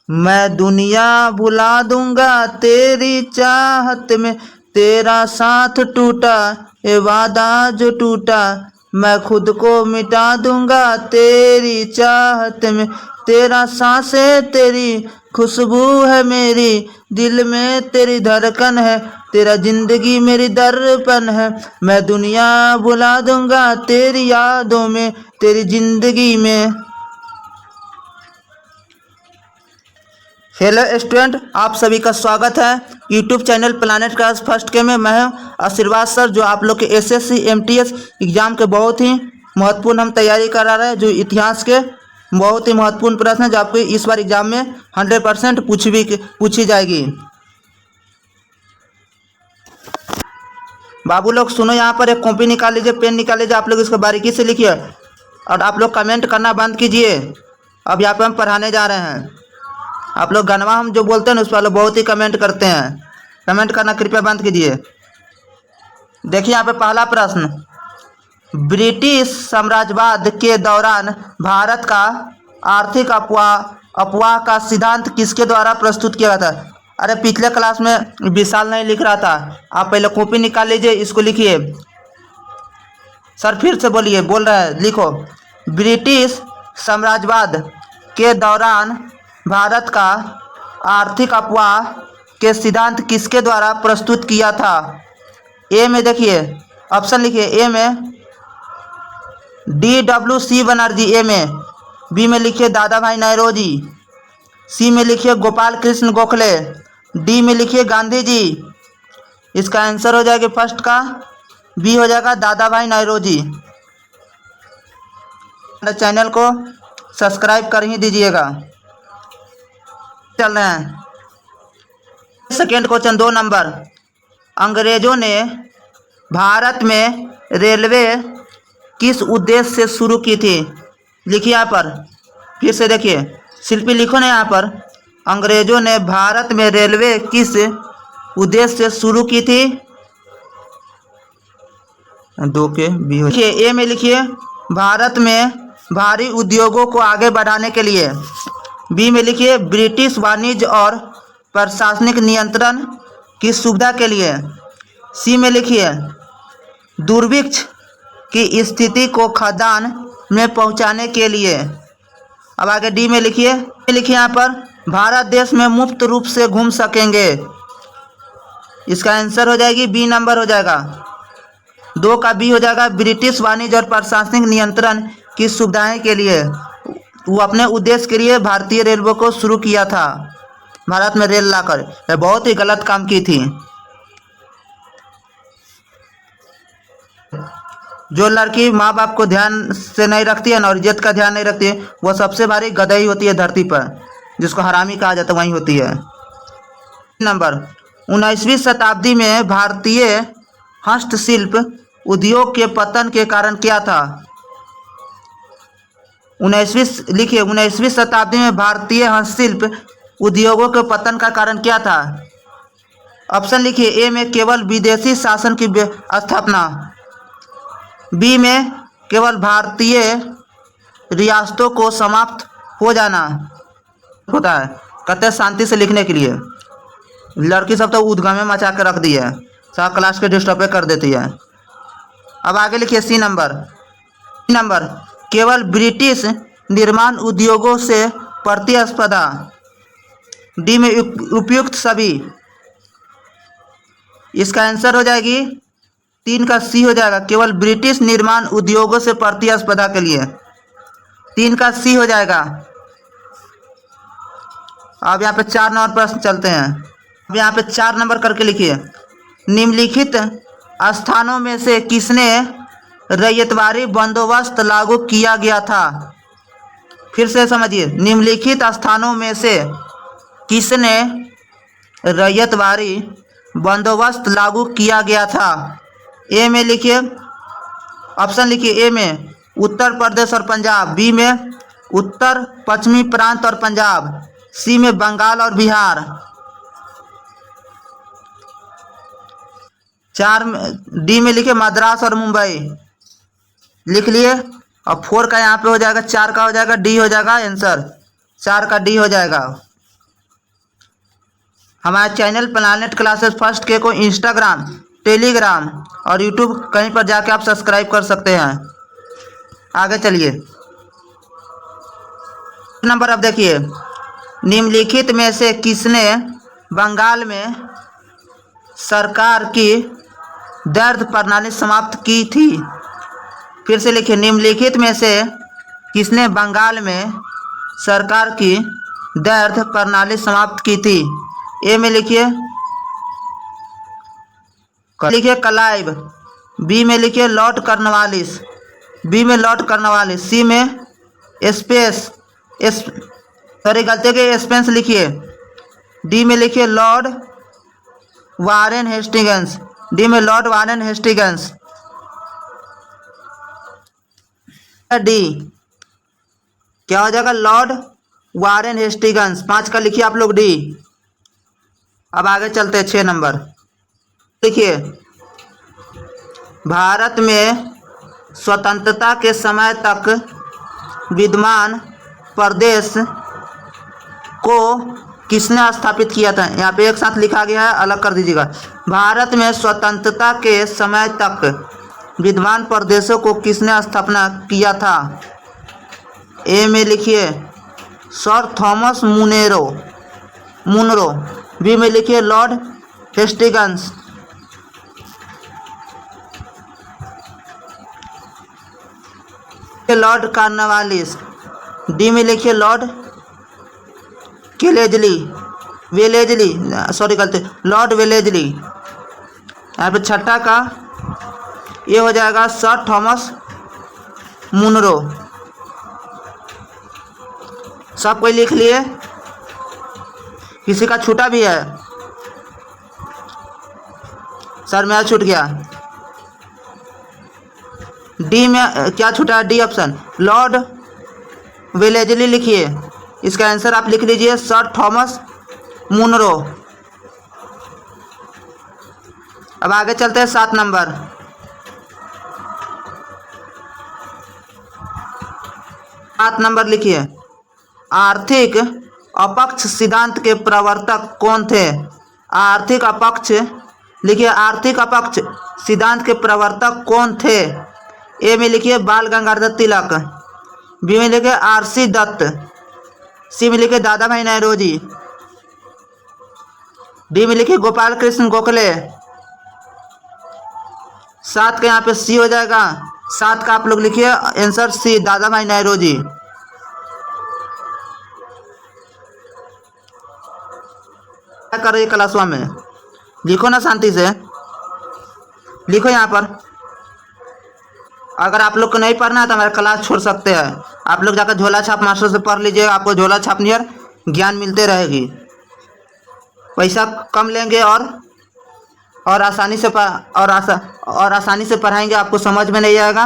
मैं दुनिया भुला दूंगा तेरी चाहत में, तेरा साथ टूटा ये वादा जो टूटा, मैं खुद को मिटा दूंगा तेरी चाहत में। तेरा सांसें तेरी खुशबू है मेरी, दिल में तेरी धड़कन है, तेरा जिंदगी मेरी दर्पण है। मैं दुनिया भुला दूंगा तेरी यादों में, तेरी जिंदगी में। हेलो स्टूडेंट, आप सभी का स्वागत है YouTube channel planet class first के में। मैं हूं आशीर्वाद सर, जो आप लोग के एसएससी एमटीएस एग्जाम के बहुत ही महत्वपूर्ण हम तैयारी करा रहे हैं। जो इतिहास के बहुत ही महत्वपूर्ण प्रश्न है, जो आपको इस बार एग्जाम में 100% पूछी जाएगी। बाबू लोग सुनो, यहाँ पर एक कॉपी निकाल लीजिए, पेन निकाल लीजिए, आप लोग इसको बारीकी से लिखिए और आप लोग कमेंट करना बंद कीजिए। अब यहाँ पर हम पढ़ाने जा रहे हैं। आप लोग गनवा हम जो बोलते हैं ना, उस पर लोग बहुत ही कमेंट करते हैं। कमेंट करना कृपया बंद कीजिए। देखिए यहाँ पे पहला प्रश्न, ब्रिटिश साम्राज्यवाद के दौरान भारत का आर्थिक अफवाह का सिद्धांत किसके द्वारा प्रस्तुत किया गया था? अरे पिछले क्लास में विशाल नहीं लिख रहा था, आप पहले कॉपी निकाल लीजिए, इसको लिखिए। सर फिर से बोलिए, बोल रहा है, लिखो। ब्रिटिश साम्राज्यवाद के दौरान भारत का आर्थिक अफवाह के सिद्धांत किसके द्वारा प्रस्तुत किया था? ए में देखिए ऑप्शन लिखिए। ए में DWC बनर्जी, ए में। बी में लिखिए दादा भाई नौरोजी। सी में लिखिए गोपाल कृष्ण गोखले। डी में लिखिए गांधी जी। इसका आंसर हो जाएगा फर्स्ट का बी हो जाएगा दादा भाई नौरोजी। चैनल को सब्सक्राइब कर ही दीजिएगा। चल रहे हैं सेकेंड क्वेश्चन, 2 नंबर। अंग्रेजों ने भारत में रेलवे किस उद्देश्य से शुरू की थी? लिखिए यहाँ पर, फिर से देखिए, शिल्पी लिखो ना यहाँ पर। अंग्रेजों ने भारत में रेलवे किस उद्देश्य से शुरू की थी? 2 के बी हो। लिखिए ए में लिखिए भारत में भारी उद्योगों को आगे बढ़ाने के लिए। बी में लिखिए ब्रिटिश वाणिज्य और प्रशासनिक नियंत्रण की सुविधा के लिए। सी में लिखिए दुर्भिक्ष की स्थिति को खदान में पहुंचाने के लिए। अब आगे डी में लिखिए यहाँ पर भारत देश में मुफ्त रूप से घूम सकेंगे। इसका आंसर हो जाएगी बी नंबर हो जाएगा, 2 का बी हो जाएगा। ब्रिटिश वाणिज्य और प्रशासनिक नियंत्रण की सुविधाएं के लिए, वो अपने उद्देश्य के लिए भारतीय रेलवे को शुरू किया था, भारत में रेल लाकर। यह बहुत ही गलत काम की थी। जो लड़की माँ बाप को ध्यान से नहीं रखती है और इज्जत का ध्यान नहीं रखती है, वो सबसे भारी गधई होती है धरती पर, जिसको हरामी कहा जाता है, वही होती है। नंबर, 19वीं शताब्दी में भारतीय हस्तशिल्प उद्योग के पतन के कारण क्या था? 19वीं शताब्दी में भारतीय हस्तशिल्प उद्योगों के पतन का कारण क्या था? ऑप्शन लिखिए। ए में केवल विदेशी शासन की स्थापना। बी में केवल भारतीय रियासतों को समाप्त हो जाना होता है। कहते हैं शांति से लिखने के लिए। लड़की सब तो उद्गमे मचा कर रख दी है, सब क्लास के डिस्टर्ब कर देती है। अब आगे लिखिए सी नंबर, केवल ब्रिटिश निर्माण उद्योगों से प्रतिस्पर्धा। डी में उपयुक्त सभी। इसका आंसर हो जाएगी 3 का सी हो जाएगा, केवल ब्रिटिश निर्माण उद्योगों से प्रतिस्पर्धा के लिए। 3 का सी हो जाएगा। अब यहाँ पे 4 नंबर प्रश्न चलते हैं। अब यहाँ पे 4 नंबर करके लिखिए, निम्नलिखित स्थानों में से किसने रैयतवारी बंदोबस्त लागू किया गया था? फिर से समझिए, निम्नलिखित स्थानों में से किसने रैयतवारी बंदोबस्त लागू किया गया था? ए में लिखिए, ऑप्शन लिखिए। ए में उत्तर प्रदेश और पंजाब। बी में उत्तर पश्चिमी प्रांत और पंजाब। सी में बंगाल और बिहार। 4 डी में लिखिए मद्रास और मुंबई। लिख लिए। और 4 का यहाँ पे हो जाएगा, 4 का हो जाएगा डी हो जाएगा आंसर, 4 का डी हो जाएगा। हमारे चैनल प्लानेट क्लासेस फर्स्ट के को इंस्टाग्राम, टेलीग्राम और यूट्यूब कहीं पर जाके आप सब्सक्राइब कर सकते हैं। आगे चलिए, नंबर अब देखिए, निम्नलिखित में से किसने बंगाल में सरकार की दर्द प्रणाली समाप्त की थी? फिर से लिखिए, निम्नलिखित में से किसने बंगाल में सरकार की दर्द प्रणाली समाप्त की थी? ए में लिखिए क्लाइव, बी में लिखिए लॉर्ड कॉर्नवालिस, बी में लॉर्ड कॉर्नवालिस, सी में गलती के स्पेंस लिखिए, डी में लिखिए लॉर्ड वारेन हेस्टिंग्स, डी में लॉर्ड वारेन हेस्टिंग्स। डी क्या हो जाएगा? Lord Warren Hastings. 5 का लिखिए आप लोग डी। अब आगे चलते हैं 6 नंबर। देखिए, भारत में स्वतंत्रता के समय तक विद्यमान प्रदेश को किसने स्थापित किया था? यहाँ पे एक साथ लिखा गया है, अलग कर दीजिएगा। भारत में स्वतंत्रता के समय तक विद्यमान प्रदेशों को किसने स्थापना किया था? ए में लिखिए सर थॉमस मुनरो, बी में लिखिए Lord Hastings, Lord Cornwallis, D में लिखिए लॉर्ड लॉर्ड वेलेजली। यहाँ पे छठा का ये हो जाएगा सर थॉमस मुनरो। सब कोई लिख लिए? किसी का छूटा भी है? सर मेरा छूट गया। डी में क्या छूटा है? डी ऑप्शन, लॉर्ड वेलेजली लिखिए। इसका आंसर आप लिख लीजिए सर थॉमस मुनरो। अब आगे चलते हैं 7 नंबर। 7 नंबर लिखिए, आर्थिक अपक्ष सिद्धांत के प्रवर्तक कौन थे? आर्थिक अपक्ष लिखिए, आर्थिक अपक्ष सिद्धांत के प्रवर्तक कौन थे? ए में लिखिए बाल गंगाधर तिलक, बी में लिखिए आरसी दत्त, सी में लिखिए दादा भाई नौरोजी, डी में लिखिए गोपाल कृष्ण गोखले। 7 का यहाँ पे सी हो जाएगा। 7 का आप लोग लिखिए आंसर सी, दादा भाई नौरोजी। क्या कर रही है क्लासवा में? लिखो ना, शांति से लिखो यहाँ पर। अगर आप लोग को नहीं पढ़ना है तो हमारा क्लास छोड़ सकते हैं। आप लोग जाकर झोला छाप मास्टर से पढ़ लीजिए, आपको झोला छाप नियर ज्ञान मिलते रहेगी। पैसा कम लेंगे और आसानी से पढ़ाएंगे, आपको समझ में नहीं आएगा,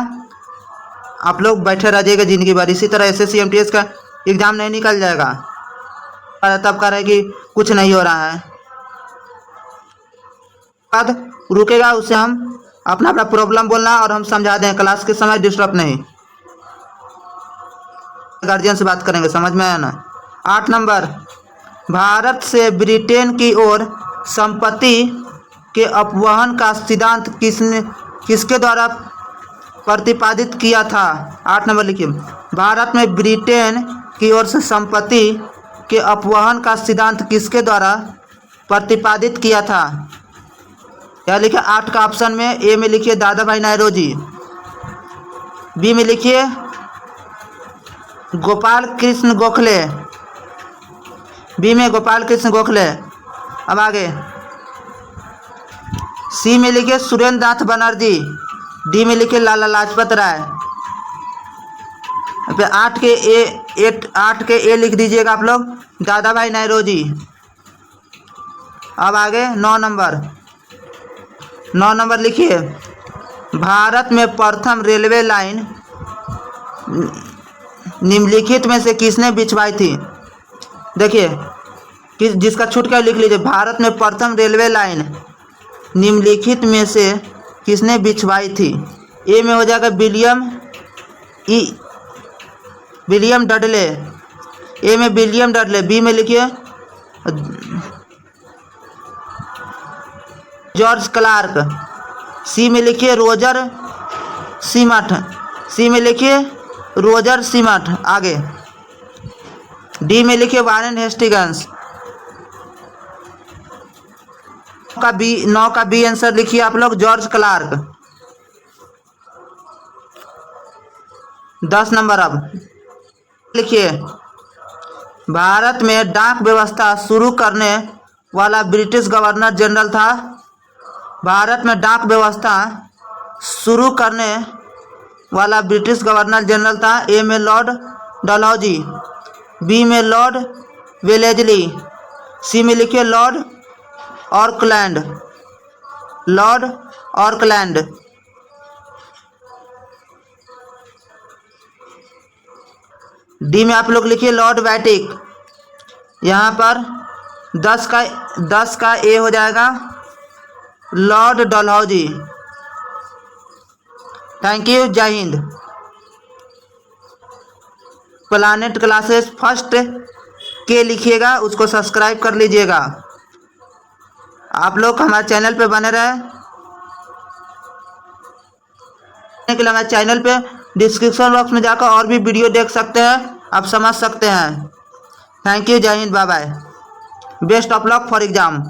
आप लोग बैठे रह जाइएगा ज़िंदगी भर। इसी तरह SSC MTS का एग्ज़ाम नहीं निकल जाएगा तब कह रहे कि कुछ नहीं हो रहा है। बाद रुकेगा, उसे हम अपना प्रॉब्लम बोलना और हम समझा दें। क्लास के समय डिस्टर्ब नहीं, गार्जियन से बात करेंगे, समझ में आया ना। 8 नंबर, भारत से ब्रिटेन की ओर संपत्ति के अपवहन का सिद्धांत किसके द्वारा प्रतिपादित किया था? 8 नंबर लिखिए, भारत में ब्रिटेन की ओर से संपत्ति के अपवहन का सिद्धांत किसके द्वारा प्रतिपादित किया था? क्या लिखा 8 का ऑप्शन में? ए में लिखिए दादा भाई नौरोजी, बी में लिखिए गोपाल कृष्ण गोखले, बी में गोपाल कृष्ण गोखले। अब आगे सी में लिखिए सुरेंद्र नाथ बनर्जी, डी में लिखिए लाला लाजपत राय। फिर 8 के ए लिख दीजिएगा आप लोग, दादा भाई नौरोजी। अब आगे 9 नंबर लिखिए, भारत में प्रथम रेलवे लाइन निम्नलिखित में से किसने बिछवाई थी? देखिए कि जिसका छूट गया लिख लीजिए, भारत में प्रथम रेलवे लाइन निम्नलिखित में से किसने बिछवाई थी? ए में हो जाएगा विलियम डडले, ए में विलियम डडले, बी में लिखिए जॉर्ज क्लार्क। सी में लिखिए रोजर सीमट। सी में लिखिए रोजर सीमट। आगे डी में लिखिए वारेन हेस्टिंग्स। 9 का बी आंसर लिखिए आप लोग जॉर्ज क्लार्क। 10 नंबर अब लिखिए भारत में डाक व्यवस्था शुरू करने वाला ब्रिटिश गवर्नर जनरल था। भारत में डाक व्यवस्था शुरू करने वाला ब्रिटिश गवर्नर जनरल था। ए में लॉर्ड डलहौजी, बी में लॉर्ड वेलेजली, सी में लिखिए Lord Auckland. Lord Auckland. D में आप लोग लिखिए लॉर्ड बैटिक। यहाँ पर 10 का ए हो जाएगा लॉर्ड डलहौजी। थैंक यू, जय हिंद। प्लानेट क्लासेस फर्स्ट के लिखिएगा, उसको सब्सक्राइब कर लीजिएगा। आप लोग हमारे चैनल पे बने रहे के लिए हमारे चैनल पे डिस्क्रिप्शन बॉक्स में जाकर और भी वीडियो देख सकते हैं, आप समझ सकते हैं। थैंक यू, जय हिंद, bye bye. Best of luck for exam.